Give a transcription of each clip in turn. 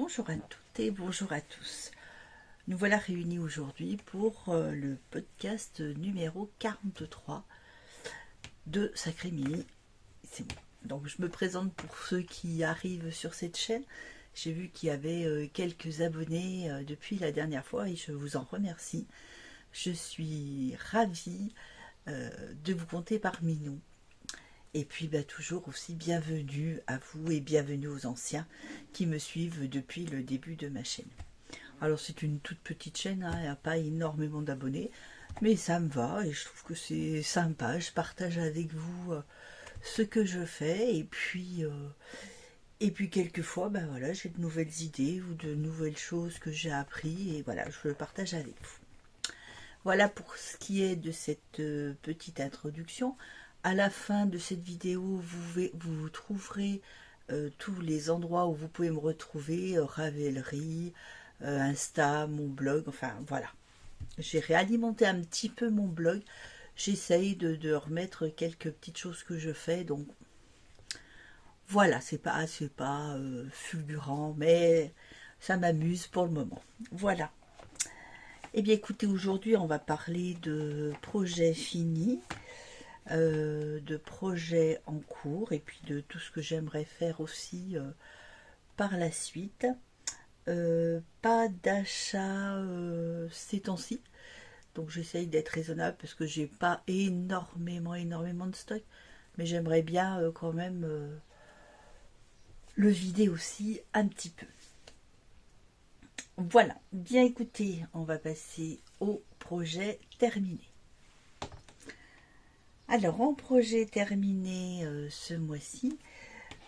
Bonjour à toutes et bonjour à tous. Nous voilà réunis aujourd'hui pour le podcast numéro 43 de Sacré Mimi. C'est moi. Donc je me présente pour ceux qui arrivent sur cette chaîne. J'ai vu qu'il y avait quelques abonnés depuis la dernière fois et je vous en remercie. Je suis ravie de vous compter parmi nous. Et puis toujours aussi bienvenue à vous et bienvenue aux anciens qui me suivent depuis le début de ma chaîne. Alors c'est une toute petite chaîne, hein, il n'y a pas énormément d'abonnés, mais ça me va et je trouve que c'est sympa. Je partage avec vous ce que je fais et puis quelquefois voilà, j'ai de nouvelles idées ou de nouvelles choses que j'ai appris et voilà, je le partage avec vous. Voilà pour ce qui est de cette petite introduction. À la fin de cette vidéo, vous trouverez tous les endroits où vous pouvez me retrouver, Ravelry, Insta, mon blog, enfin voilà. J'ai réalimenté un petit peu mon blog. J'essaye de remettre quelques petites choses que je fais, donc voilà, c'est pas fulgurant, mais ça m'amuse pour le moment. Voilà. Eh bien écoutez, aujourd'hui on va parler de projets finis, de projets en cours et puis de tout ce que j'aimerais faire aussi par la suite. Pas d'achat ces temps-ci, donc j'essaye d'être raisonnable parce que j'ai pas énormément de stock, mais j'aimerais bien quand même le vider aussi un petit peu. Voilà, bien écoutez, on va passer au projet terminé. Alors, en projet terminé ce mois-ci,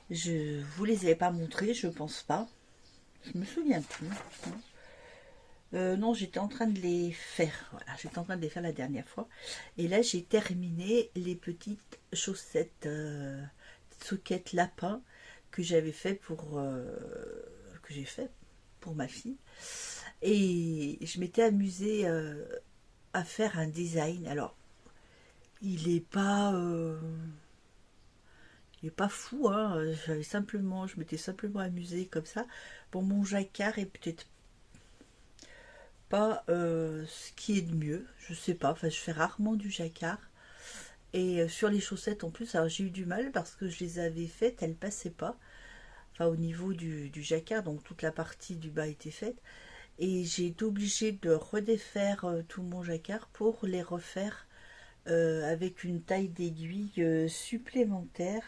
je vous les avais pas montrés, je pense pas. Je me souviens plus. Non, j'étais en train de les faire. Voilà, j'étais en train de les faire la dernière fois. Et là, j'ai terminé les petites chaussettes soquettes lapin que j'avais fait que j'ai fait pour ma fille. Et je m'étais amusée à faire un design. Alors, il est pas fou, hein. Je m'étais simplement amusée comme ça. Bon, mon jacquard est peut-être pas ce qui est de mieux, je sais pas. Enfin, je fais rarement du jacquard. Et sur les chaussettes en plus, alors j'ai eu du mal parce que je les avais faites, elles passaient pas. Enfin, au niveau du jacquard, donc toute la partie du bas était faite. Et j'ai été obligée de redéfaire tout mon jacquard pour les refaire avec une taille d'aiguille supplémentaire.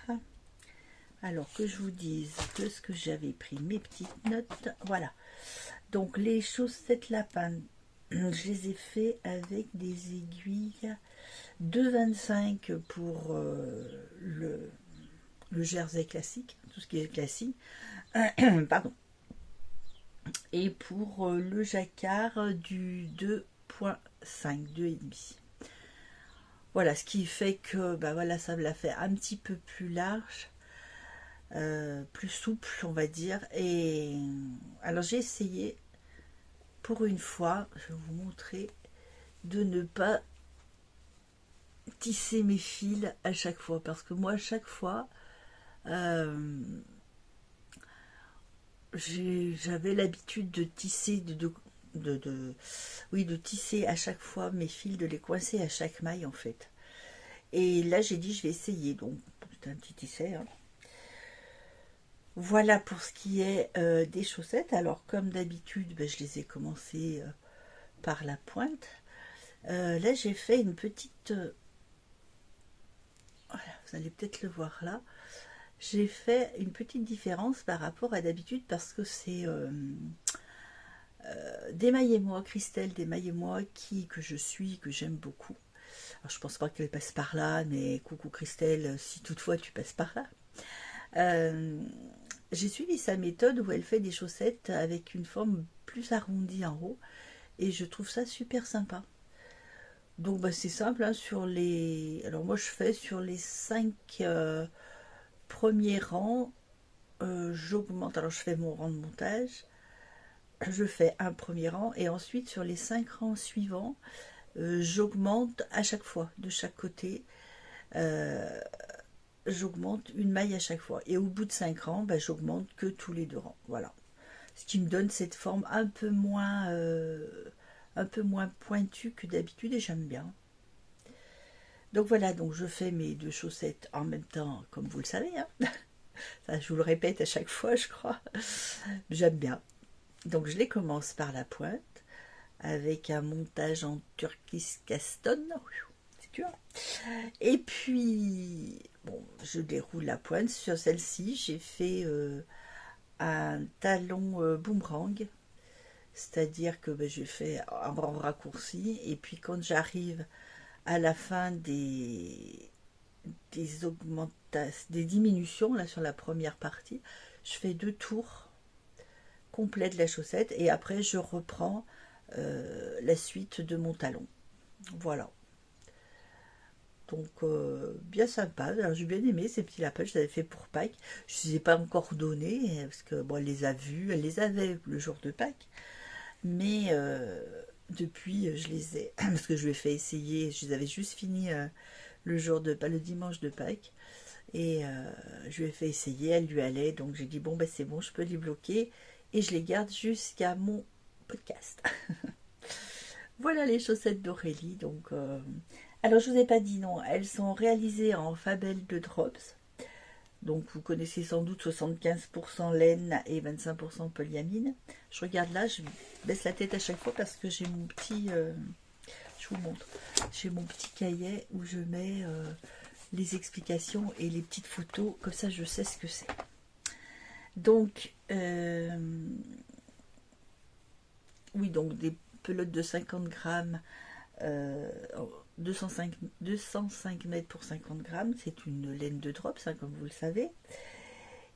Alors que je vous dise de ce que j'avais pris mes petites notes. Voilà. Donc les chaussettes lapin, je les ai fait avec des aiguilles 2,25 pour le jersey classique, tout ce qui est classique. Pardon. Et pour le jacquard du 2,5, 2,5. Voilà, ce qui fait que voilà, ça me l'a fait un petit peu plus large. Plus souple, on va dire. Et alors j'ai essayé pour une fois, je vais vous montrer, de ne pas tisser mes fils à chaque fois, parce que moi à chaque fois j'avais l'habitude de tisser de tisser à chaque fois mes fils, de les coincer à chaque maille en fait. Et là j'ai dit je vais essayer, donc c'est un petit essai, hein. Voilà pour ce qui est des chaussettes. Alors comme d'habitude, je les ai commencé par la pointe. Là j'ai fait une petite... voilà, vous allez peut-être le voir là. J'ai fait une petite différence par rapport à d'habitude parce que c'est Démaillez-moi, Christelle Démaillez-moi, que je suis, que j'aime beaucoup. Alors je pense pas qu'elle passe par là, mais coucou Christelle, si toutefois tu passes par là. J'ai suivi sa méthode où elle fait des chaussettes avec une forme plus arrondie en haut et je trouve ça super sympa. Donc c'est simple, hein, alors moi je fais sur les 5 premiers rangs, j'augmente, alors je fais mon rang de montage, je fais un premier rang et ensuite sur les 5 rangs suivants, j'augmente à chaque fois, de chaque côté. J'augmente une maille à chaque fois et au bout de 5 rangs j'augmente que tous les 2 rangs, voilà. ce qui me donne cette forme un peu moins pointue que d'habitude, et j'aime bien. Donc voilà, donc je fais mes 2 chaussettes en même temps, comme vous le savez, hein. Ça, je vous le répète à chaque fois, je crois. J'aime bien. Donc je les commence par la pointe, avec un montage en turquoise caston, si tu vois. Et puis, bon, je déroule la pointe. Sur celle-ci, j'ai fait un talon boomerang, c'est-à-dire que ben, j'ai fait un raccourci, et puis quand j'arrive à la fin des diminutions là sur la première partie, je fais 2 tours complets de la chaussette, et après je reprends la suite de mon talon. Voilà. Donc bien sympa. Alors, j'ai bien aimé ces petits lapins, je les avais fait pour Pâques. Je ne les ai pas encore donnés parce que bon, elle les a vus, elle les avait le jour de Pâques, mais depuis je les ai parce que je lui ai fait essayer. Je les avais juste fini le jour de pas le dimanche de Pâques, et je lui ai fait essayer. Elle lui allait, donc j'ai dit bon ben c'est bon, je peux les bloquer, et je les garde jusqu'à mon podcast. Voilà les chaussettes d'Aurélie. Donc, alors je vous ai pas dit non, elles sont réalisées en Fabel de Drops. Donc vous connaissez sans doute 75% laine et 25% polyamine. Je regarde là, je baisse la tête à chaque fois parce que j'ai mon petit, je vous montre, j'ai mon petit cahier où je mets les explications et les petites photos, comme ça je sais ce que c'est. Donc, oui, donc des pelotes de 50 grammes, 205 mètres pour 50 grammes, c'est une laine de drops, hein, comme vous le savez.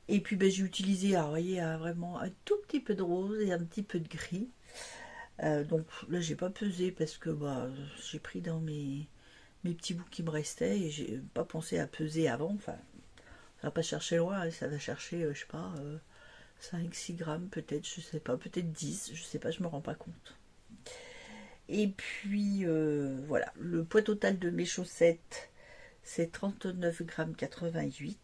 Et puis ben, j'ai utilisé, alors, vous voyez, vraiment un tout petit peu de rose et un petit peu de gris. Donc là, j'ai pas pesé parce que bah, j'ai pris dans mes petits bouts qui me restaient, et j'ai pas pensé à peser avant. Enfin, ça va pas chercher loin, hein, ça va chercher, je sais pas, 5-6 grammes peut-être, je sais pas, peut-être 10, je sais pas, je me rends pas compte. Et puis voilà, le poids total de mes chaussettes, c'est 39,88 g.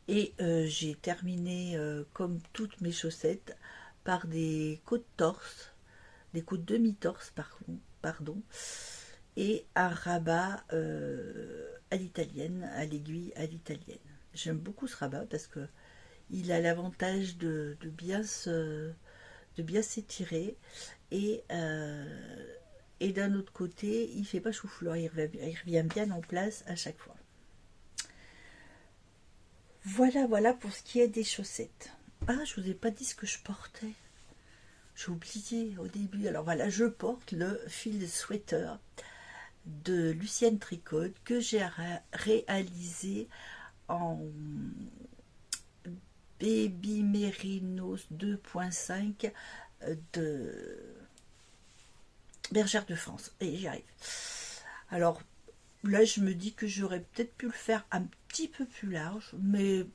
Et j'ai terminé, comme toutes mes chaussettes, par des côtes torse, des côtes demi-torse, pardon, et un rabat à l'italienne, à l'aiguille à l'italienne. J'aime beaucoup ce rabat parce que il a l'avantage de bien s'étirer, et d'un autre côté, il fait pas chou-fleur, il revient bien en place à chaque fois. Voilà pour ce qui est des chaussettes. Ah, je vous ai pas dit ce que je portais. J'ai oublié au début. Alors voilà, je porte le fil sweater de Lucienne Tricotte que j'ai réalisé en Baby Mérinos 2.5 de Bergère de France. Et j'y arrive. Alors là, je me dis que j'aurais peut-être pu le faire un petit peu plus large, mais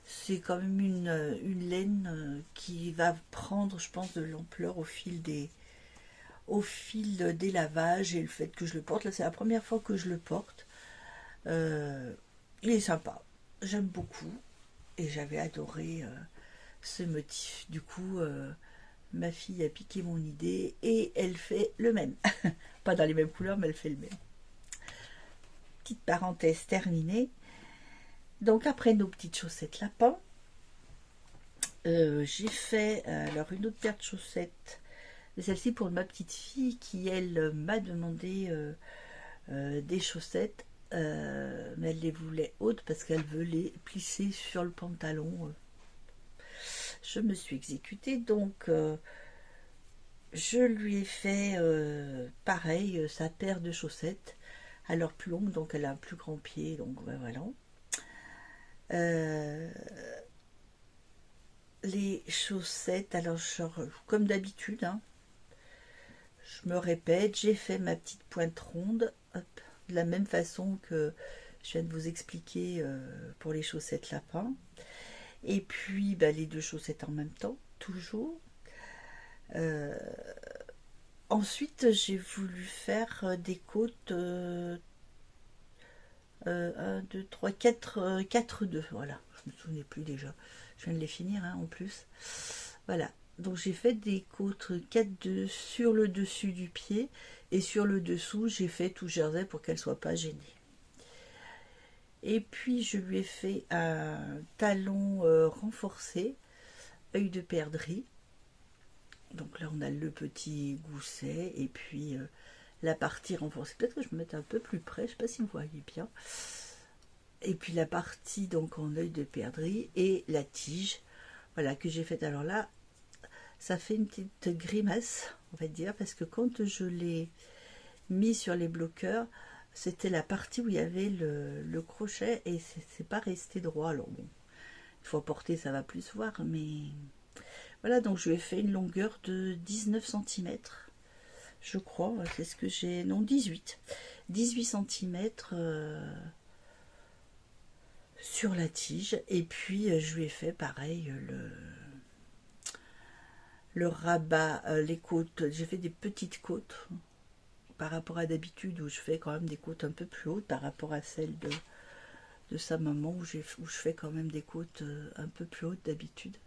c'est quand même une laine qui va prendre, je pense, de l'ampleur au fil des lavages, et le fait que je le porte. Là, c'est la première fois que je le porte. Il est sympa. J'aime beaucoup. Et j'avais adoré ce motif. Du coup, ma fille a piqué mon idée et elle fait le même. Pas dans les mêmes couleurs, mais elle fait le même. Petite parenthèse terminée. Donc après nos petites chaussettes lapin, j'ai fait alors une autre paire de chaussettes, celle-ci pour ma petite fille qui elle m'a demandé des chaussettes, mais elle les voulait hautes parce qu'elle veut les plisser sur le pantalon. Je me suis exécutée, donc je lui ai fait pareil, sa paire de chaussettes, alors plus longue, donc elle a un plus grand pied, donc ouais, voilà. Les chaussettes, alors comme d'habitude, hein, je me répète, j'ai fait ma petite pointe ronde, hop, de la même façon que je viens de vous expliquer pour les chaussettes lapin. Et puis bah, les 2 chaussettes en même temps, toujours. Ensuite, j'ai voulu faire des côtes 1, 2, 3, 4, 4 2. Voilà, je me souvenais plus déjà. Je viens de les finir hein, en plus. Voilà, donc j'ai fait des côtes 4 2 sur le dessus du pied. Et sur le dessous, j'ai fait tout jersey pour qu'elle soit pas gênée. Et puis je lui ai fait un talon renforcé, œil de perdrix. Donc là on a le petit gousset et puis la partie renforcée. Peut-être que je me mette un peu plus près, je ne sais pas si vous voyez bien. Et puis la partie donc en œil de perdrix et la tige, voilà, que j'ai faite. Alors là, ça fait une petite grimace, on va dire, parce que quand je l'ai mis sur les bloqueurs, c'était la partie où il y avait le crochet et c'est pas resté droit. Alors bon, il faut porter, ça va plus se voir, mais voilà, donc je lui ai fait une longueur de 19 cm, je crois, c'est ce que j'ai, non 18 cm sur la tige, et puis je lui ai fait pareil le rabat, les côtes, j'ai fait des petites côtes par rapport à d'habitude où je fais quand même des côtes un peu plus hautes par rapport à celles de sa maman où je fais quand même des côtes un peu plus hautes d'habitude.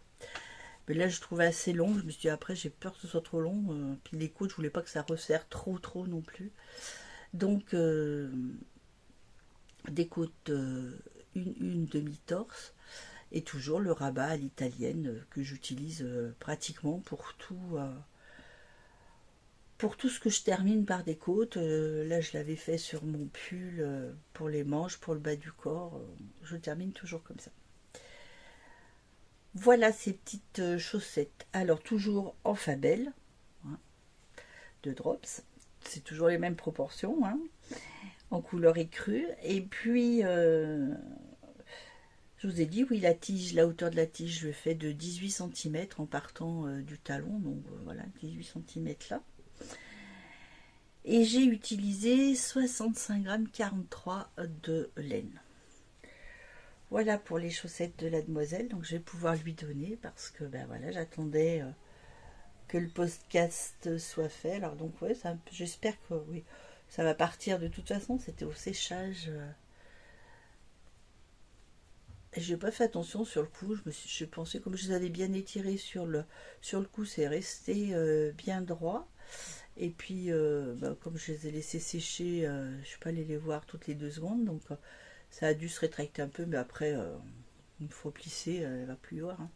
Mais là je trouvais assez long, je me suis dit après j'ai peur que ce soit trop long, puis les côtes je voulais pas que ça resserre trop non plus. Donc des côtes une demi-torse et toujours le rabat à l'italienne que j'utilise pratiquement pour tout ce que je termine par des côtes. Là je l'avais fait sur mon pull pour les manches, pour le bas du corps, je termine toujours comme ça. Voilà ces petites chaussettes, alors toujours en fabelle, hein, de drops, c'est toujours les mêmes proportions, hein, en couleur écrue. Et puis je vous ai dit, oui, la tige, la hauteur de la tige, je fais de 18 cm en partant du talon, donc voilà, 18 cm là. Et j'ai utilisé 65 g 43 de laine. Voilà pour les chaussettes de la demoiselle, donc je vais pouvoir lui donner parce que ben voilà, j'attendais que le podcast soit fait. Alors donc ouais, j'espère que oui, ça va partir de toute façon, c'était au séchage. J'ai pas fait attention sur le coup, j'ai pensé comme je les avais bien étirés sur le coup, c'est resté bien droit. Et puis comme je les ai laissés sécher, je suis pas allée les voir toutes les 2 secondes, donc ça a dû se rétracter un peu, mais après une fois plissée, elle va plus y voir, hein.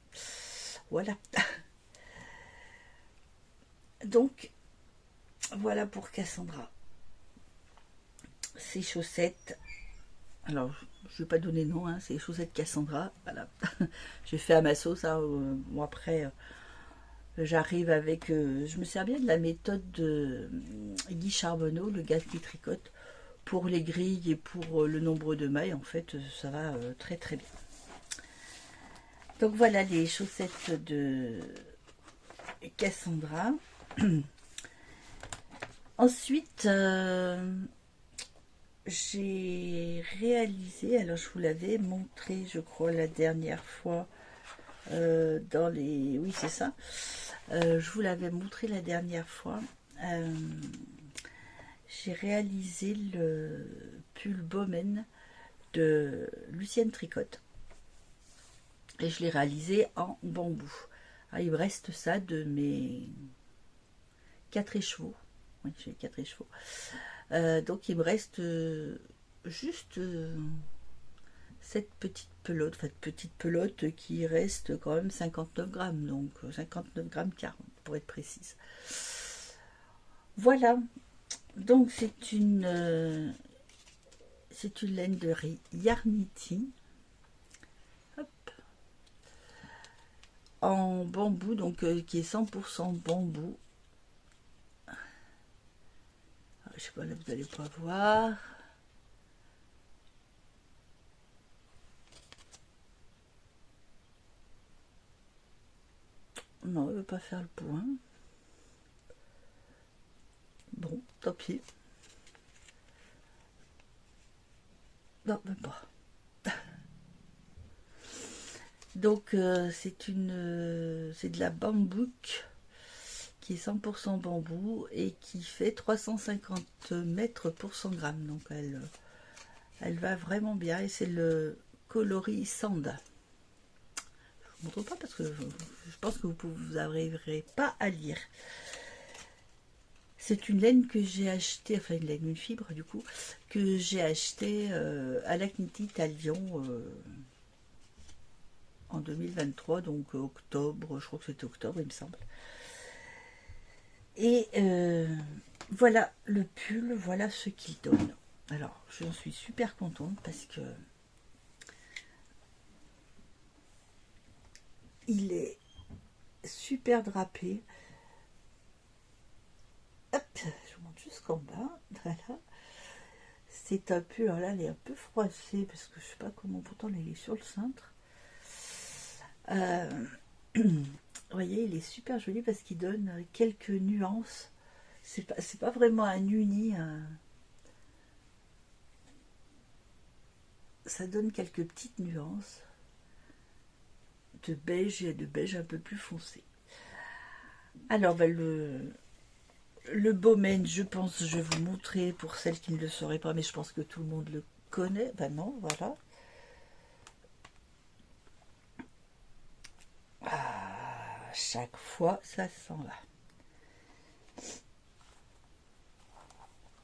Voilà. Donc voilà pour Cassandra. Ces chaussettes, alors je vais pas donner de nom, hein, c'est les chaussettes Cassandra, voilà. J'ai fait à ma sauce, hein, bon après j'arrive avec, je me sers bien de la méthode de Guy Charbonneau, le gars qui tricote, pour les grilles et pour le nombre de mailles. En fait ça va très très bien. Donc voilà les chaussettes de Cassandra. Ensuite j'ai réalisé, alors je vous l'avais montré je crois la dernière fois dans les, oui c'est ça, je vous l'avais montré la dernière fois, j'ai réalisé le pull Bowman de Lucienne Tricotte et je l'ai réalisé en bambou. Alors, il me reste ça de mes 4 écheveaux, oui j'ai 4 écheveaux, donc il me reste juste cette petite pelote qui reste quand même 59 grammes, donc 59 grammes 40 pour être précise. Voilà, donc c'est une laine de Yarnity, hop, en bambou, donc qui est 100% bambou. Je sais pas, là vous allez pas voir. Non, elle veut pas faire le point. Bon, tant pis. Non, même pas. Donc c'est de la bambouk qui est 100% bambou et qui fait 350 mètres pour 100 grammes. Donc Elle va vraiment bien et c'est le coloris Sand. Je ne vous montre pas parce que je pense que vous n'arriverez pas à lire. C'est une laine que j'ai achetée, enfin une laine, une fibre du coup, que j'ai achetée à Lacniti à Lyon en 2023, donc octobre, je crois que c'était octobre il me semble. Et voilà le pull, voilà ce qu'il donne. Alors j'en suis super contente parce que il est super drapé. Hop, je monte jusqu'en bas, voilà. C'est un pull, alors là elle est un peu froissée parce que je sais pas comment, pourtant elle est sur le cintre. Vous voyez, il est super joli parce qu'il donne quelques nuances. C'est pas vraiment un uni. Ça donne quelques petites nuances de beige et de beige un peu plus foncé. Alors, ben, le Bowman, je pense, je vais vous montrer pour celles qui ne le sauraient pas, mais je pense que tout le monde le connaît. Ben non, voilà. Ah, chaque fois, ça s'en va.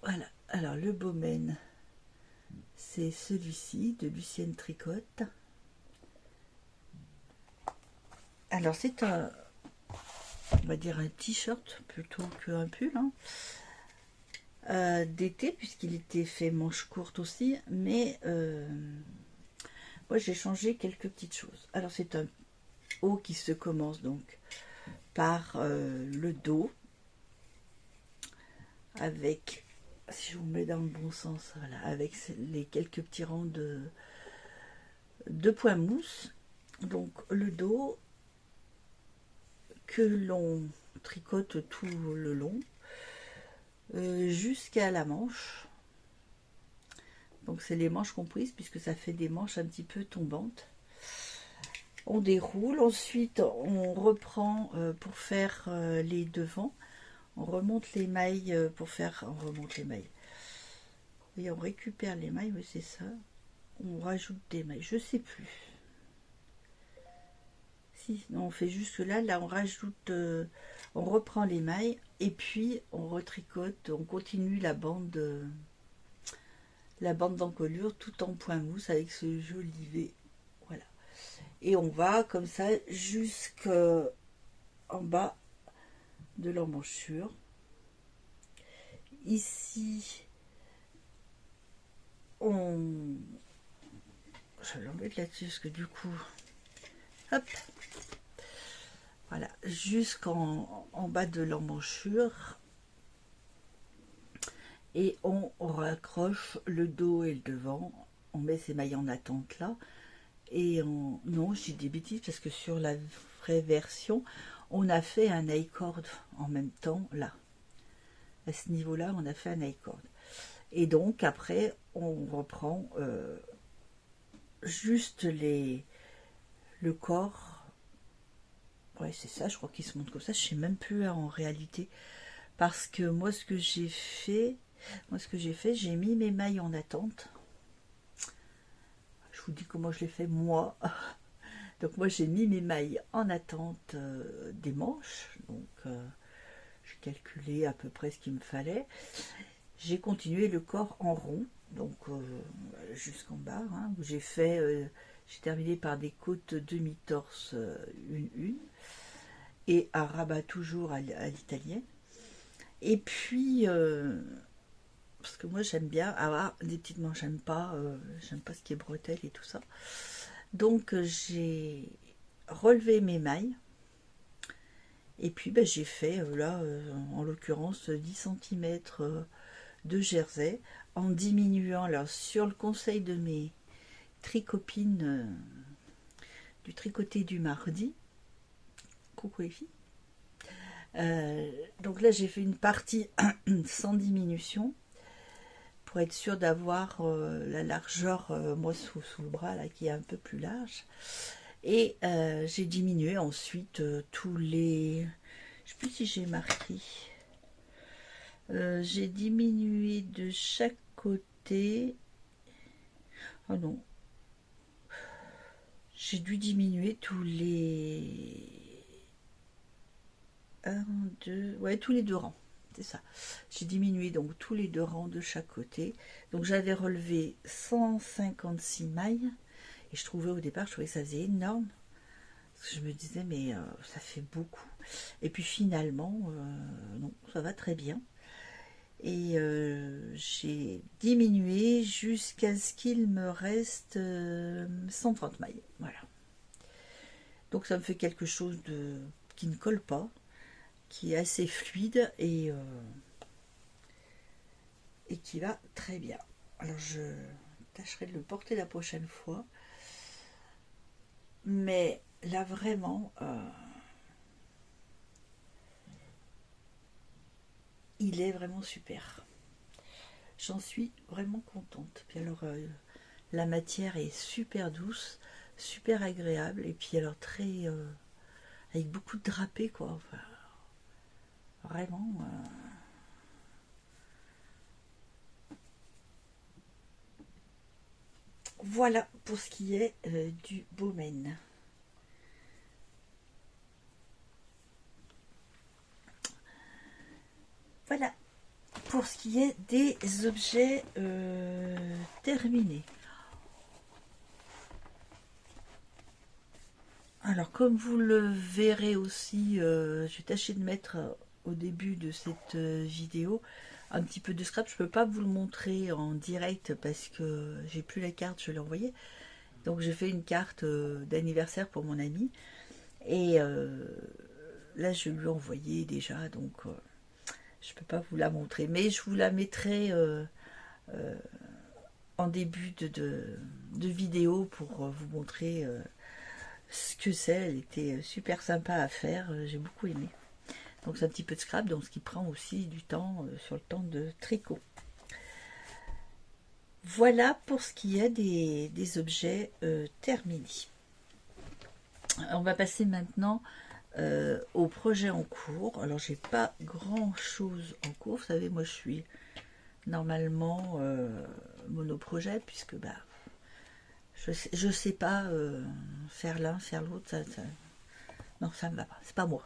Voilà. Alors, le Bowman, c'est celui-ci de Lucienne Tricotte. Alors, c'est un, on va dire un t-shirt plutôt qu'un pull, hein. D'été, puisqu'il était fait manche courte aussi, mais moi j'ai changé quelques petites choses. Alors c'est un haut qui se commence donc par le dos, avec, si je vous mets dans le bon sens, voilà, avec les quelques petits rangs de points mousse. Donc le dos que l'on tricote tout le long jusqu'à la manche. Donc c'est les manches comprises puisque ça fait des manches un petit peu tombantes. On déroule, ensuite on reprend pour faire les devants. On remonte les mailles pour faire... On remonte les mailles. Et on récupère les mailles, oui c'est ça. On rajoute des mailles, je sais plus. Si, non, on fait juste là, là on rajoute... on reprend les mailles et puis on retricote, on continue la bande d'encolure tout en point mousse avec ce joli V. Voilà. Et on va comme ça jusqu'en bas de l'emmanchure. Ici, on... Je vais l'enlever là-dessus parce que du coup... Hop. Voilà, jusqu'en bas de l'emmanchure. Et on raccroche le dos et le devant. On met ces mailles en attente là. Et on... Non, je dis des bêtises parce que sur la vraie version, on a fait un I-cord en même temps là. À ce niveau-là, on a fait un I-cord. Et donc, après, on reprend juste le corps. Ouais, c'est ça, je crois qu'il se montre comme ça. Je sais même plus en réalité. Parce que moi, ce que j'ai fait, j'ai mis mes mailles en attente. Je vous dis comment je l'ai fait, moi. Donc, moi, j'ai mis mes mailles en attente des manches. Donc, j'ai calculé à peu près ce qu'il me fallait. J'ai continué le corps en rond, donc jusqu'en bas, hein, où j'ai terminé par des côtes demi-torse une, et à rabat toujours à l'italienne. Et puis, parce que moi j'aime bien avoir des petites manches, j'aime pas ce qui est bretelle et tout ça. Donc j'ai relevé mes mailles, et puis ben, j'ai fait là, en l'occurrence 10 cm de jersey en diminuant là sur le conseil de mes tricopines du tricoté du mardi. Coucou les filles. Donc là j'ai fait une partie sans diminution pour être sûr d'avoir la largeur moi sous le bras là qui est un peu plus large, et j'ai diminué ensuite tous les, je sais plus si j'ai marqué, j'ai diminué de chaque côté Oh non. J'ai dû diminuer tous les... Un, deux... Ouais, tous les 2 rangs. C'est ça. J'ai diminué donc tous les 2 rangs de chaque côté. Donc j'avais relevé 156 mailles. Et je trouvais au départ, je trouvais que ça faisait énorme. Parce que je me disais, mais ça fait beaucoup. Et puis finalement, non, ça va très bien. Et j'ai diminué jusqu'à ce qu'il me reste 130 mailles. Voilà. Donc ça me fait quelque chose de qui ne colle pas, qui est assez fluide et qui va très bien. Alors je tâcherai de le porter la prochaine fois. Mais là vraiment, il est vraiment super. J'en suis vraiment contente. Puis alors, la matière est super douce, super agréable. Et puis alors très... avec beaucoup de drapé, quoi. Enfin, vraiment... Voilà pour ce qui est du Bowmen. Voilà pour ce qui est des objets terminés. Alors comme vous le verrez aussi, je vais tâcher de mettre au début de cette vidéo un petit peu de scrap. Je ne peux pas vous le montrer en direct parce que j'ai plus la carte, je l'ai envoyée. Donc j'ai fait une carte d'anniversaire pour mon ami. Et là je lui ai envoyé déjà, donc je ne peux pas vous la montrer. Mais je vous la mettrai en début de vidéo pour vous montrer ce que c'est. Elle était super sympa à faire, j'ai beaucoup aimé. Donc c'est un petit peu de scrap, donc ce qui prend aussi du temps sur le temps de tricot. Voilà pour ce qui est des objets terminés. On va passer maintenant au projet en cours. Alors j'ai pas grand chose en cours, vous savez, moi je suis normalement monoprojet puisque bah je sais pas faire l'un, faire l'autre, non, ça me va pas, c'est pas moi.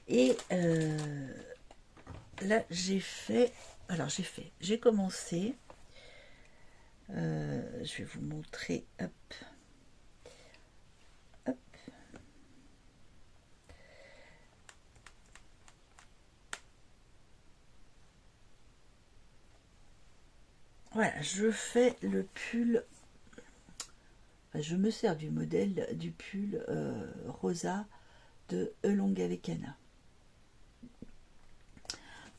Et là j'ai commencé, je vais vous montrer, hop, hop. Voilà, je fais le pull, enfin, je me sers du modèle du pull rosa de Elonga Vecana.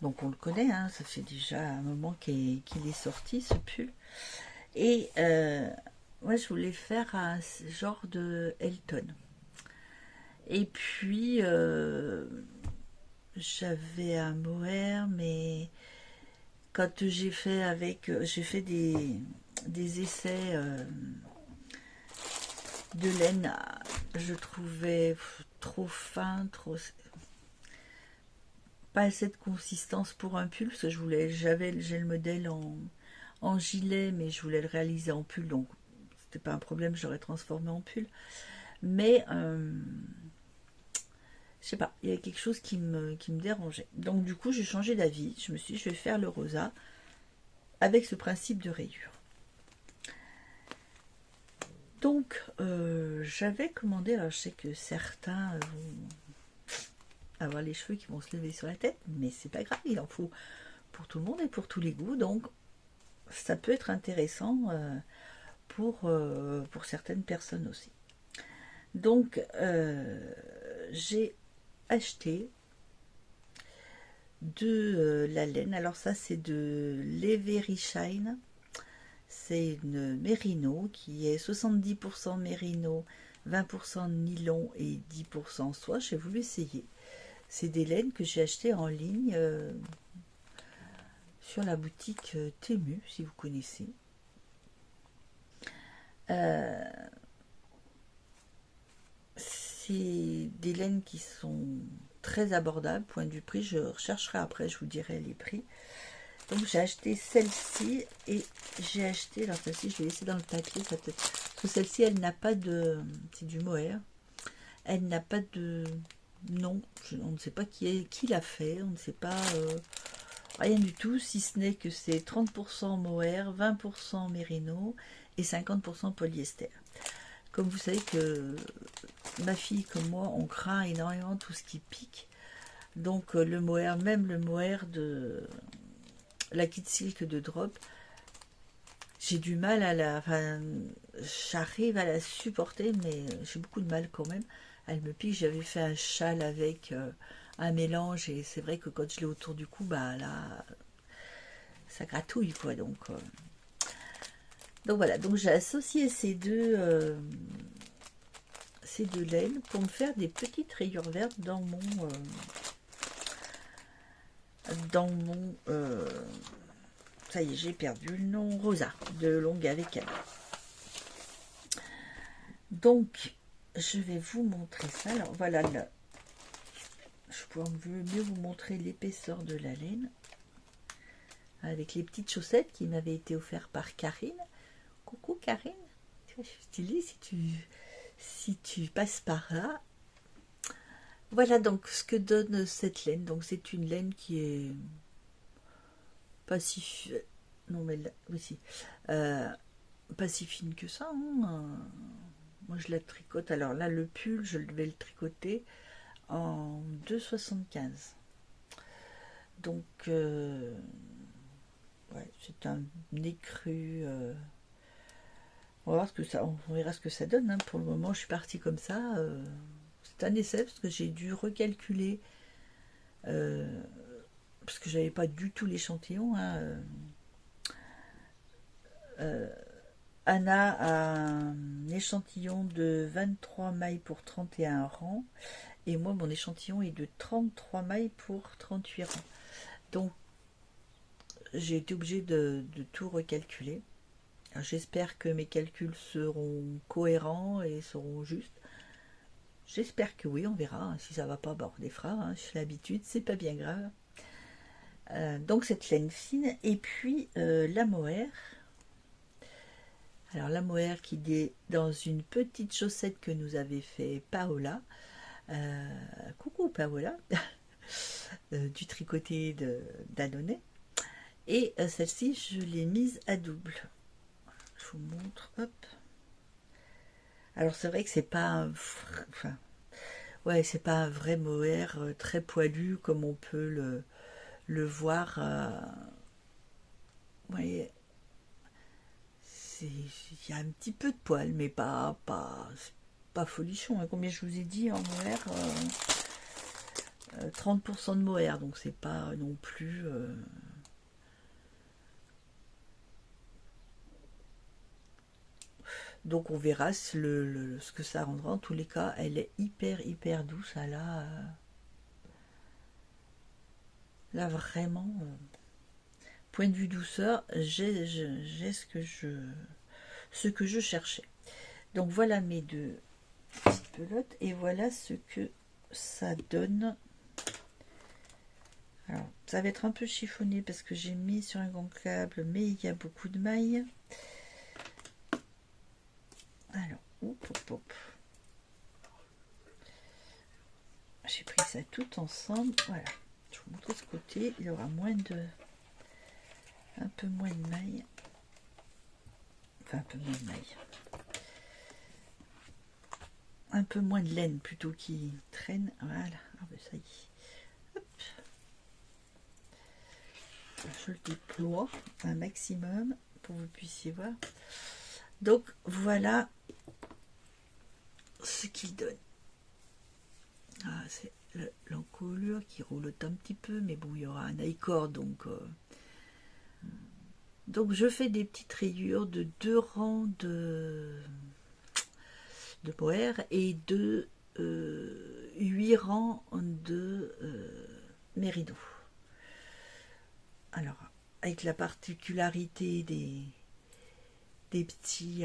Donc on le connaît, hein, ça fait déjà un moment qu'il est sorti ce pull. Et moi je voulais faire un genre de Elton. Et puis j'avais un mohair, mais quand j'ai fait des essais de laine, je trouvais trop fin, trop pas assez de consistance pour un pull, parce que j'ai le modèle en gilet, mais je voulais le réaliser en pull, donc c'était pas un problème, je l'aurais transformé en pull. Mais je sais pas, il y a quelque chose qui me dérangeait. Donc du coup, j'ai changé d'avis. Je me suis dit, je vais faire le rosa avec ce principe de rayure. Donc, j'avais commandé, alors je sais que certains vont avoir les cheveux qui vont se lever sur la tête, mais c'est pas grave, il en faut pour tout le monde et pour tous les goûts, donc ça peut être intéressant pour certaines personnes aussi. Donc, j'ai acheté de la laine. Alors ça, c'est de l'Every Shine. C'est une mérino qui est 70% mérino, 20% nylon et 10% soie. J'ai voulu essayer. C'est des laines que j'ai achetées en ligne sur la boutique Temu, si vous connaissez. C'est des laines qui sont très abordables, point de vue prix. Je rechercherai après, je vous dirai les prix. Donc j'ai acheté celle-ci et j'ai acheté, alors celle-ci je vais laisser dans le papier, ça peut, parce que celle-ci elle n'a pas de, c'est du mohair, elle n'a pas de nom, on ne sait pas qui l'a fait, on ne sait pas rien du tout, si ce n'est que c'est 30% mohair, 20% mérino et 50% polyester. Comme vous savez que ma fille comme moi, on craint énormément tout ce qui pique, donc le mohair, même le mohair de la Kid Silk de Drop, j'ai du mal à la, enfin, j'arrive à la supporter, mais j'ai beaucoup de mal quand même. Elle me pique. J'avais fait un châle avec un mélange, et c'est vrai que quand je l'ai autour du cou, bah là, ça gratouille quoi. Donc voilà. Donc j'ai associé ces deux laines pour me faire des petites rayures vertes dans mon ça y est, j'ai perdu le nom, Rosa, de Longue avec elle. Donc, je vais vous montrer ça. Alors, voilà, là, je pourrais mieux vous montrer l'épaisseur de la laine. Avec les petites chaussettes qui m'avaient été offertes par Karine. Coucou Karine, je suis stylée si tu passes par là. Voilà donc ce que donne cette laine. Donc, c'est une laine qui est pas si... Non, mais là, oui, si. Pas si fine que ça, hein. Moi je la tricote, alors là le pull je vais le tricoter en 2,75, donc ouais, c'est un écru, on va voir ce que ça, on verra ce que ça donne, hein. Pour le moment je suis partie comme ça, c'est un essai parce que j'ai dû recalculer parce que j'avais pas du tout l'échantillon, hein. Anna a un échantillon de 23 mailles pour 31 rangs. Et moi, mon échantillon est de 33 mailles pour 38 rangs. Donc, j'ai été obligée de tout recalculer. J'espère que mes calculs seront cohérents et seront justes. J'espère que oui, on verra. Si ça va pas, bah on les fera. Hein. J'ai l'habitude, c'est pas bien grave. Donc, cette laine fine. Et puis, la mohair. Alors, la mohair qui est dans une petite chaussette que nous avait fait Paola. Coucou Paola. Du tricoté d'Annonay. Et celle-ci, je l'ai mise à double. Je vous montre. Hop. Alors, c'est vrai que c'est pas un... Enfin, ouais, c'est pas un vrai mohair très poilu comme on peut le voir. Vous voyez, il y a un petit peu de poil, mais pas folichon. Hein. Combien je vous ai dit en mohair 30% de mohair, donc c'est pas non plus... Donc on verra ce que ça rendra. En tous les cas, elle est hyper douce. Là vraiment, point de vue douceur, j'ai ce que je cherchais. Donc voilà mes deux petites pelotes et voilà ce que ça donne. Alors ça va être un peu chiffonné parce que j'ai mis sur un grand câble, mais il y a beaucoup de mailles. Alors, hop. J'ai pris ça tout ensemble. Voilà. Je vous montre ce côté. Il y aura un peu moins de mailles. Enfin, un peu moins de mailles. Un peu moins de laine plutôt qui traîne. Voilà. Ah ben ça y est. Hop. Je le déploie un maximum pour que vous puissiez voir. Donc, voilà ce qu'il donne. Ah, c'est l'encolure qui roule un petit peu, mais bon, il y aura un high-cord, donc je fais des petites rayures de 2 rangs de mohair et de 8 rangs de mérino. Alors, avec la particularité des petits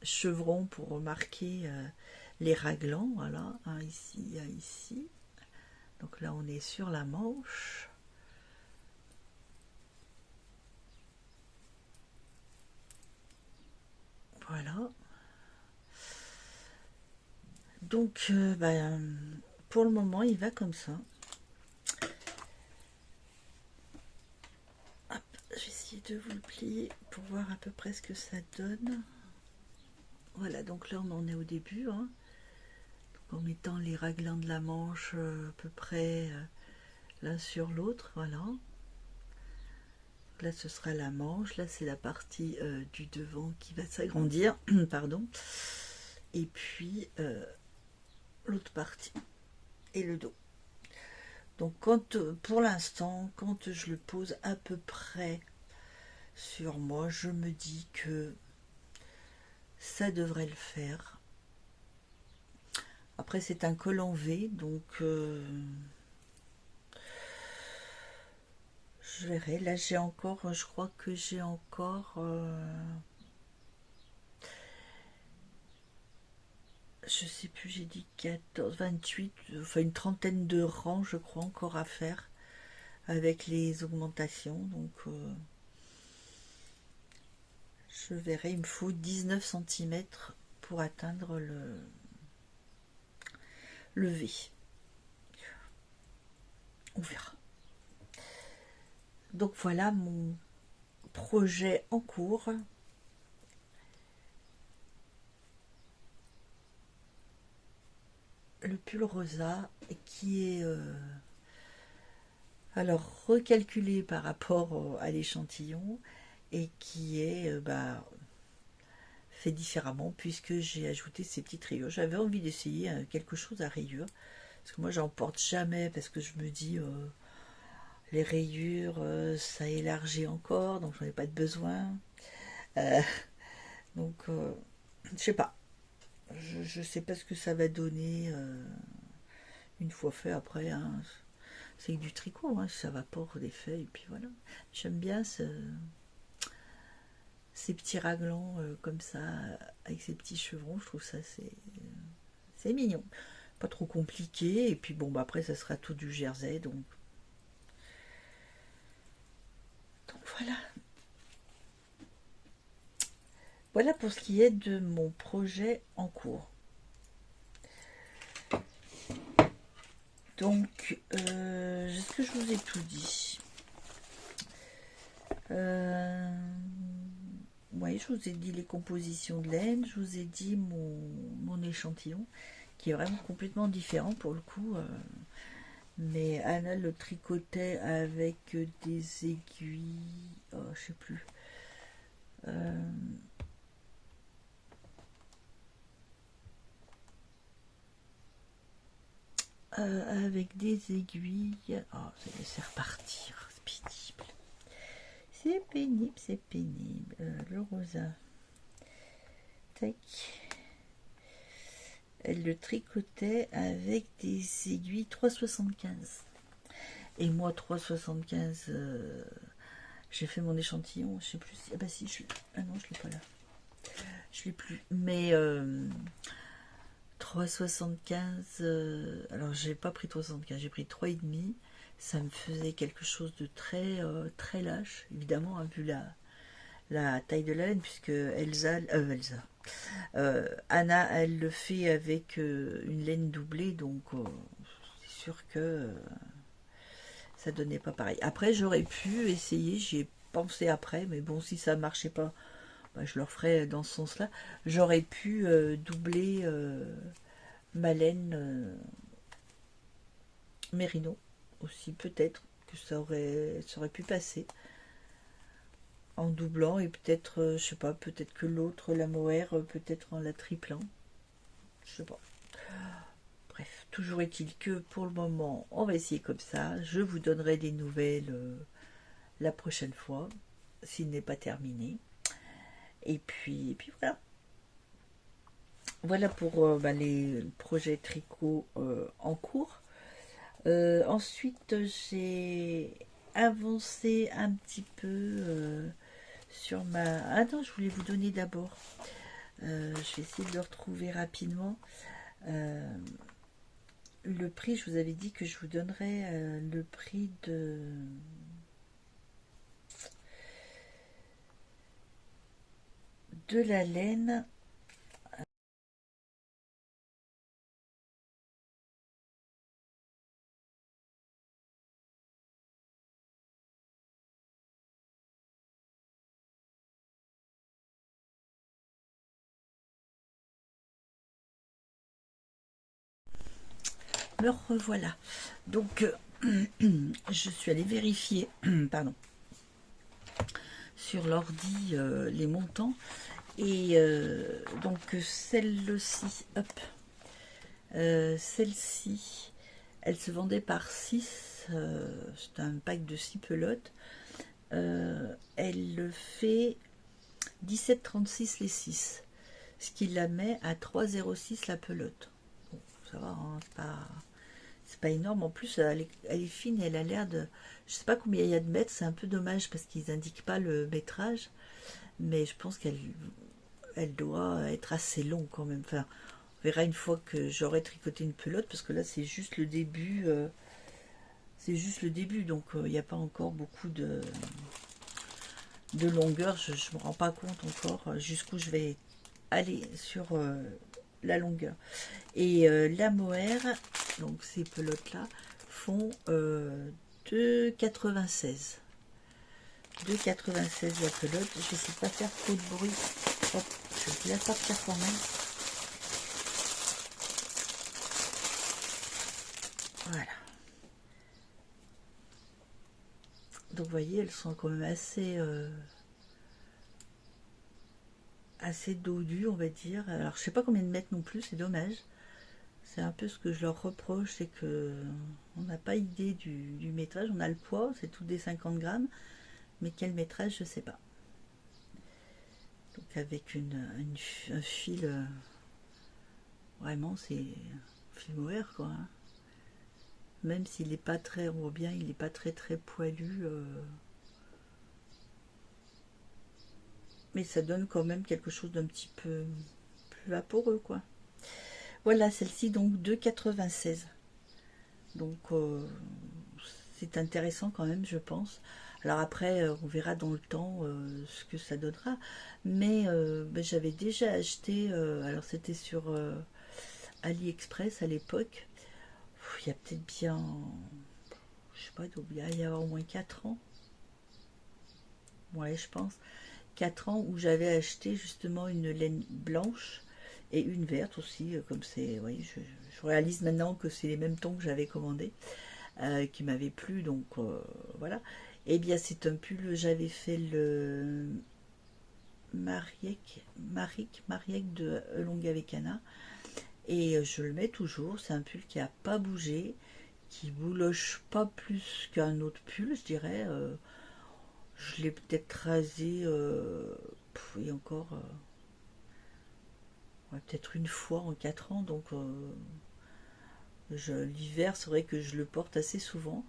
chevrons pour remarquer les raglans, voilà, un ici, un ici. Donc là, on est sur la manche. Donc, pour le moment, il va comme ça. Hop, je vais essayer de vous le plier pour voir à peu près ce que ça donne. Voilà, donc là, on en est au début. Hein. En mettant les raglans de la manche à peu près l'un sur l'autre, voilà. Là, ce sera la manche. Là, c'est la partie du devant qui va s'agrandir, pardon. Et puis, l'autre partie et le dos. Donc, pour l'instant, quand je le pose à peu près sur moi, je me dis que ça devrait le faire. Après, c'est un col en V, donc je verrai. Là, j'ai encore, je crois que j'ai encore... je sais plus, j'ai dit 14, 28, enfin une trentaine de rangs, je crois, encore à faire avec les augmentations. Donc, je verrai, il me faut 19 cm pour atteindre le V. On verra. Donc, voilà mon projet en cours. Le pull rosa qui est alors recalculé par rapport à l'échantillon et qui est fait différemment puisque j'ai ajouté ces petites rayures. J'avais envie d'essayer quelque chose à rayures parce que moi j'en porte jamais parce que je me dis les rayures ça élargit encore donc j'en ai pas de besoin. Euh, donc je sais pas. Je sais pas ce que ça va donner une fois fait après. Hein. C'est du tricot, hein, ça vapore des feuilles et puis voilà. J'aime bien ces petits raglans comme ça avec ces petits chevrons. Je trouve ça c'est mignon. Pas trop compliqué et puis bon après ça sera tout du jersey donc voilà. Voilà pour ce qui est de mon projet en cours. Donc, est-ce que je vous ai tout dit Oui, je vous ai dit les compositions de laine, je vous ai dit mon échantillon, qui est vraiment complètement différent pour le coup. Mais Anna le tricotait avec des aiguilles, oh, je sais plus. Avec des aiguilles. Oh, ça va laisser repartir. C'est pénible. C'est pénible, c'est pénible. Le rosa. Tac. Elle le tricotait avec des aiguilles 3,75. Et moi, 3,75, j'ai fait mon échantillon. Je sais plus si. Ah bah si, ah non, je l'ai pas là. Je l'ai plus. Mais 3,75. Alors, j'ai pas pris 3,75, j'ai pris 3,5. Ça me faisait quelque chose de très, très lâche, évidemment, hein, vu la taille de la laine, puisque Anna, elle le fait avec une laine doublée, donc c'est sûr que ça donnait pas pareil. Après, j'aurais pu essayer, j'y ai pensé après, mais bon, si ça marchait pas, je le referais dans ce sens-là. J'aurais pu doubler ma laine mérino aussi, peut-être que ça aurait pu passer en doublant et peut-être, je sais pas, peut-être que l'autre, la mohair, peut-être en la triplant. Je sais pas. Bref, toujours est-il que pour le moment, on va essayer comme ça. Je vous donnerai des nouvelles la prochaine fois, s'il n'est pas terminé. Et puis voilà. Voilà pour les projets tricot en cours. Ensuite, j'ai avancé un petit peu sur ma... Ah non, je voulais vous donner d'abord. Je vais essayer de le retrouver rapidement. Le prix, je vous avais dit que je vous donnerais le prix de la laine Me revoilà. Donc, je suis allée vérifier, pardon, sur l'ordi les montants. Et donc, celle-ci, hop, celle-ci, elle se vendait par 6. C'est un pack de 6 pelotes. Elle fait 17,36 les 6. Ce qui la met à 3,06 la pelote. Bon, ça va, hein, c'est pas énorme. En plus, elle est fine et elle a l'air de... Je sais pas combien il y a de mètres, c'est un peu dommage parce qu'ils indiquent pas le métrage. Mais je pense qu'elle doit être assez longue quand même. Enfin, on verra une fois que j'aurai tricoté une pelote parce que là, c'est juste le début. C'est juste le début, donc il n'y a pas encore beaucoup de longueur. Je ne me rends pas compte encore jusqu'où je vais aller sur la longueur. Et la mohair, donc ces pelotes là font 2,96. 2,96 la pelote. Je vais essayer de pas faire trop de bruit. Hop, je vais la sortir quand même. Voilà. Donc vous voyez, elles sont quand même assez dodues, on va dire. Alors je sais pas combien de mètres non plus, c'est dommage. C'est un peu ce que je leur reproche, c'est que on n'a pas idée du métrage. On a le poids, c'est tout des 50 grammes, mais quel métrage, je sais pas. Donc avec un fil, vraiment c'est un fil mohair quoi. Hein. Même s'il n'est pas très, on voit bien, il n'est pas très poilu. Mais ça donne quand même quelque chose d'un petit peu plus vaporeux quoi. Voilà, celle-ci donc 2,96. Donc c'est intéressant quand même, je pense. Alors après, on verra dans le temps ce que ça donnera. Mais ben, j'avais déjà acheté, alors c'était sur AliExpress à l'époque. Il y a peut-être bien, je sais pas, il y a au moins 4 ans. Ouais, je pense. 4 ans où j'avais acheté justement une laine blanche et une verte aussi, comme c'est, oui, je réalise maintenant que c'est les mêmes tons que j'avais commandé, qui m'avaient plu, donc voilà. Et bien c'est un pull, j'avais fait le Mariek de Longue avec Anna, et je le mets toujours, c'est un pull qui a pas bougé, qui bouloche pas plus qu'un autre pull, je dirais. Je l'ai peut-être rasé, et encore, ouais, peut-être une fois en 4 ans, donc l'hiver, c'est vrai que je le porte assez souvent.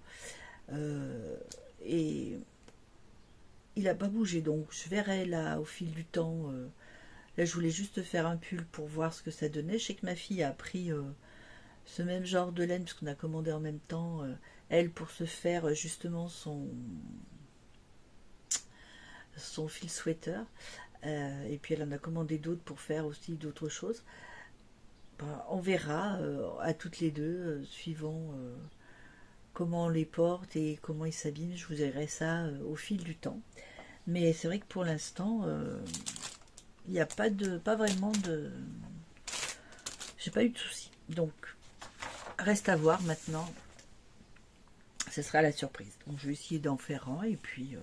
Et il n'a pas bougé, donc je verrai là au fil du temps. Là, je voulais juste faire un pull pour voir ce que ça donnait. Je sais que ma fille a pris ce même genre de laine, puisqu'on a commandé en même temps, elle, pour se faire justement son fil sweater. Et puis elle en a commandé d'autres pour faire aussi d'autres choses. Bah, on verra à toutes les deux, suivant comment on les porte et comment ils s'abîment. Je vous dirai ça au fil du temps. Mais c'est vrai que pour l'instant, il n'y a pas vraiment de... J'ai pas eu de soucis. Donc, reste à voir maintenant. Ce sera la surprise. Donc, je vais essayer d'en faire un et puis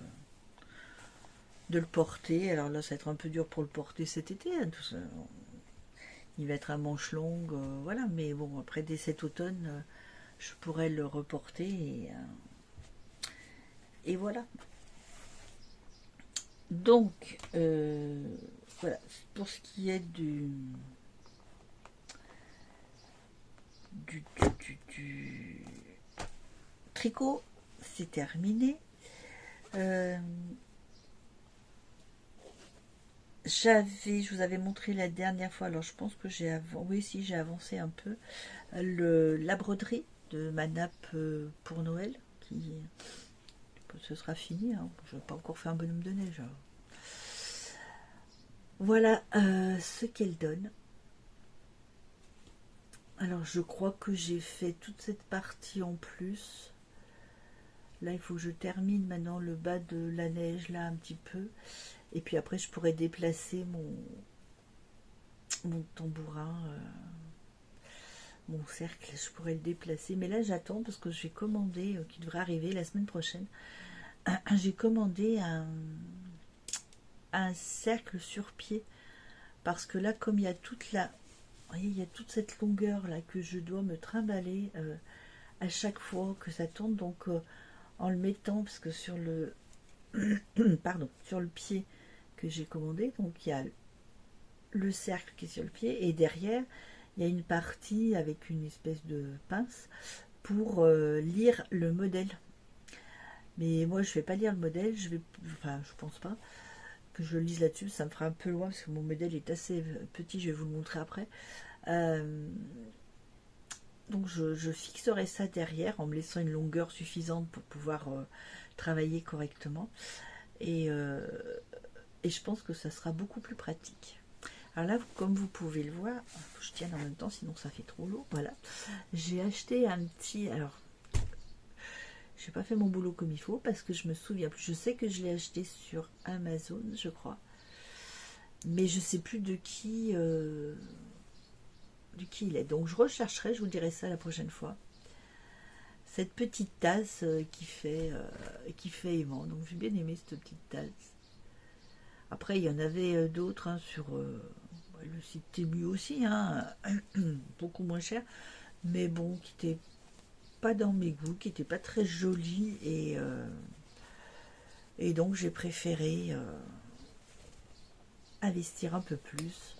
de le porter. Alors là, ça va être un peu dur pour le porter cet été. Hein, tout ça. Il va être à manches longues, voilà. Mais bon, après, dès cet automne, je pourrais le reporter et voilà. Donc, voilà. Pour ce qui est du tricot, c'est terminé. Je vous avais montré la dernière fois, alors je pense que j'ai avancé un peu, la broderie de ma nappe pour Noël, qui ce sera fini, hein. Je n'ai pas encore fait un bonhomme de neige. Voilà ce qu'elle donne. Alors je crois que j'ai fait toute cette partie en plus. Là il faut que je termine maintenant le bas de la neige là un petit peu. Et puis après je pourrais déplacer mon tambourin. mon cercle, je pourrais le déplacer. Mais là, j'attends parce que j'ai commandé, qui devrait arriver la semaine prochaine, j'ai commandé un cercle sur pied. Parce que là, comme il y a toute la... Vous voyez, il y a toute cette longueur là que je dois me trimballer à chaque fois que ça tourne. Donc, en le mettant, parce que sur le... pardon, sur le pied que j'ai commandé, donc il y a le cercle qui est sur le pied et derrière il y a une partie avec une espèce de pince pour lire le modèle. Mais moi je vais pas lire le modèle, je pense pas que je le lise là-dessus, ça me fera un peu loin parce que mon modèle est assez petit, je vais vous le montrer après. Donc je fixerai ça derrière en me laissant une longueur suffisante pour pouvoir travailler correctement et je pense que ça sera beaucoup plus pratique. Alors là, comme vous pouvez le voir, faut que je tienne en même temps, sinon ça fait trop lourd. Voilà. J'ai acheté un petit... Alors, j'ai pas fait mon boulot comme il faut parce que je me souviens plus. Je sais que je l'ai acheté sur Amazon, je crois. Mais je sais plus de qui il est. Donc je rechercherai, je vous dirai ça la prochaine fois. Cette petite tasse qui fait aimant. Donc j'ai bien aimé cette petite tasse. Après, il y en avait d'autres hein, sur le site Temu aussi, hein, beaucoup moins cher, mais bon, qui n'était pas dans mes goûts, qui n'était pas très joli, et donc j'ai préféré investir un peu plus.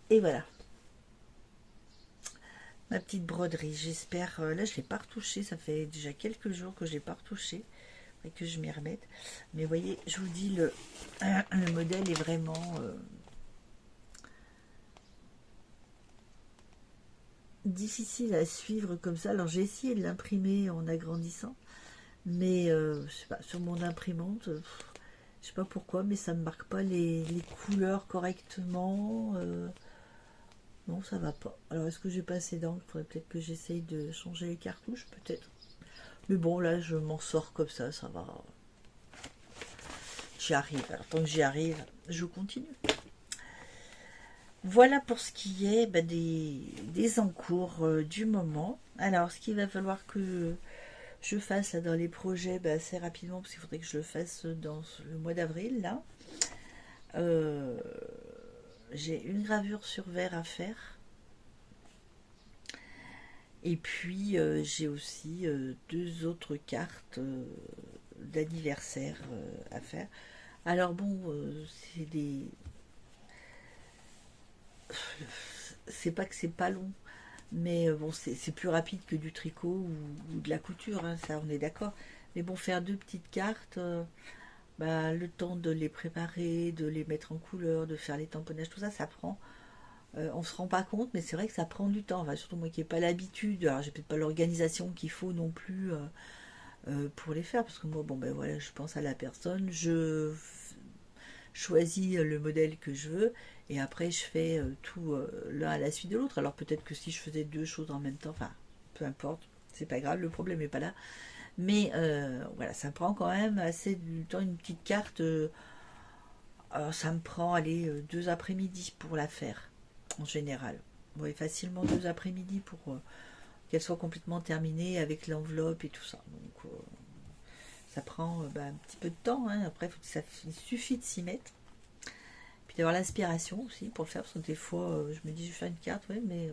Et voilà, ma petite broderie, j'espère, là je ne l'ai pas retouchée, ça fait déjà quelques jours que je ne l'ai pas retouchée, et que je m'y remette. Mais vous voyez, je vous dis, le modèle est vraiment... difficile à suivre comme ça. Alors j'ai essayé de l'imprimer en agrandissant, mais je sais pas, sur mon imprimante, je sais pas pourquoi, mais ça me marque pas les couleurs correctement. Non, ça va pas. Alors est-ce que j'ai pas assez d'encre? Il faudrait peut-être que j'essaye de changer les cartouches, peut-être. Mais bon, là je m'en sors comme ça va. J'y arrive. Alors tant que j'y arrive, je continue. Voilà pour ce qui est des encours du moment. Alors, ce qu'il va falloir que je fasse là, dans les projets assez rapidement, parce qu'il faudrait que je le fasse dans le mois d'avril, là. J'ai une gravure sur verre à faire. Et puis, j'ai aussi deux autres cartes d'anniversaire à faire. Alors bon, c'est des... C'est pas que c'est pas long, mais bon, c'est plus rapide que du tricot ou de la couture, hein, ça on est d'accord. Mais bon, faire deux petites cartes, le temps de les préparer, de les mettre en couleur, de faire les tamponnages, tout ça, ça prend. On se rend pas compte, mais c'est vrai que ça prend du temps. Enfin, surtout moi qui n'ai pas l'habitude, alors j'ai peut-être pas l'organisation qu'il faut non plus pour les faire, parce que moi, bon ben voilà, je pense à la personne, je choisis le modèle que je veux et après je fais tout l'un à la suite de l'autre. Alors peut-être que si je faisais deux choses en même temps, enfin peu importe, c'est pas grave, le problème n'est pas là. Mais voilà, ça prend quand même assez du temps, une petite carte. Alors ça me prend, allez, deux après-midi pour la faire, en général. Oui, facilement deux après-midi pour qu'elle soit complètement terminée avec l'enveloppe et tout ça. Donc ça prend un petit peu de temps, hein. Après il suffit de s'y mettre. Puis d'avoir l'inspiration aussi pour le faire, parce que des fois je me dis je vais faire une carte, ouais, mais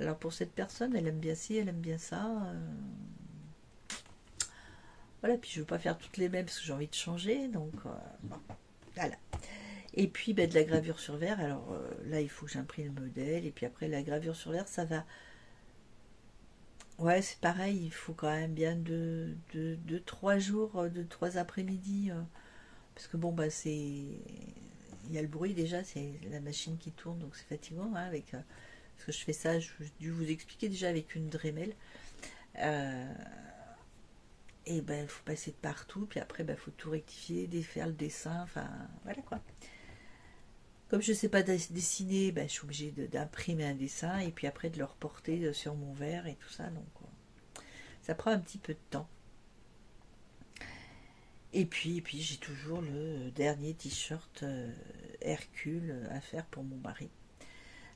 alors pour cette personne, elle aime bien ci, elle aime bien ça. Voilà, puis je veux pas faire toutes les mêmes parce que j'ai envie de changer, donc bon, voilà. Et puis de la gravure sur verre, alors là il faut que j'imprime le modèle, et puis après la gravure sur verre, ça va. Ouais, c'est pareil, il faut quand même bien de 3 jours, de 3 après-midi, parce que bon, c'est. Il y a le bruit déjà, c'est la machine qui tourne, donc c'est fatigant, hein, avec. Parce que je fais ça, j'ai dû vous expliquer déjà avec une Dremel. Et il faut passer de partout, puis après, faut tout rectifier, défaire le dessin, enfin, voilà quoi. Comme je ne sais pas dessiner, je suis obligée d'imprimer un dessin et puis après de le reporter sur mon verre et tout ça. Donc ça prend un petit peu de temps. Et puis j'ai toujours le dernier t-shirt Hercule à faire pour mon mari.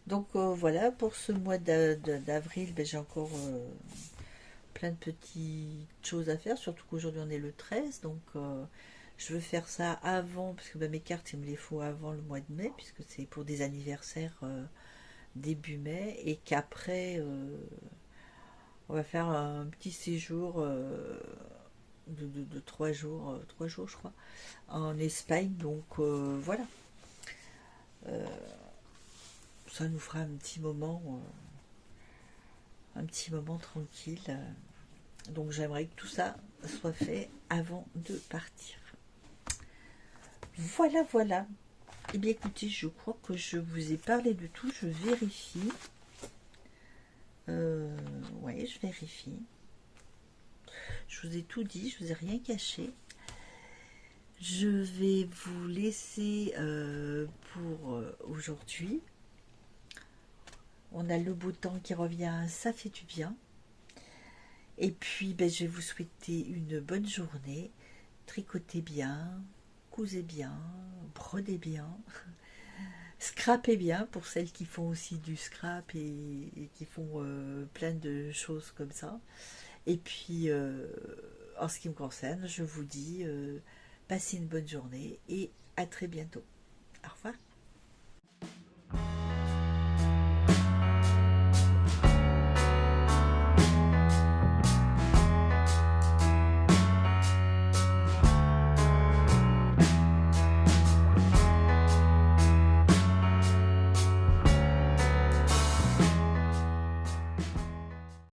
Donc voilà, pour ce mois d'avril, ben, j'ai encore plein de petites choses à faire, surtout qu'aujourd'hui on est le 13, donc je veux faire ça avant, parce que ben, mes cartes il me les faut avant le mois de mai, puisque c'est pour des anniversaires début mai, et qu'après on va faire un petit séjour de 3 jours je crois, en Espagne, donc voilà. Ça nous fera un petit moment tranquille. Donc j'aimerais que tout ça soit fait avant de partir. Voilà, voilà. Eh bien écoutez, je crois que je vous ai parlé de tout. Je vérifie. Ouais, je vérifie. Je vous ai tout dit, je vous ai rien caché. Je vais vous laisser pour aujourd'hui. On a le beau temps qui revient, ça fait du bien. Et puis, ben, je vais vous souhaiter une bonne journée. Tricotez bien, cousez bien, brodez bien, scrapez bien pour celles qui font aussi du scrap et qui font plein de choses comme ça. Et puis, en ce qui me concerne, je vous dis, passez une bonne journée et à très bientôt. Au revoir.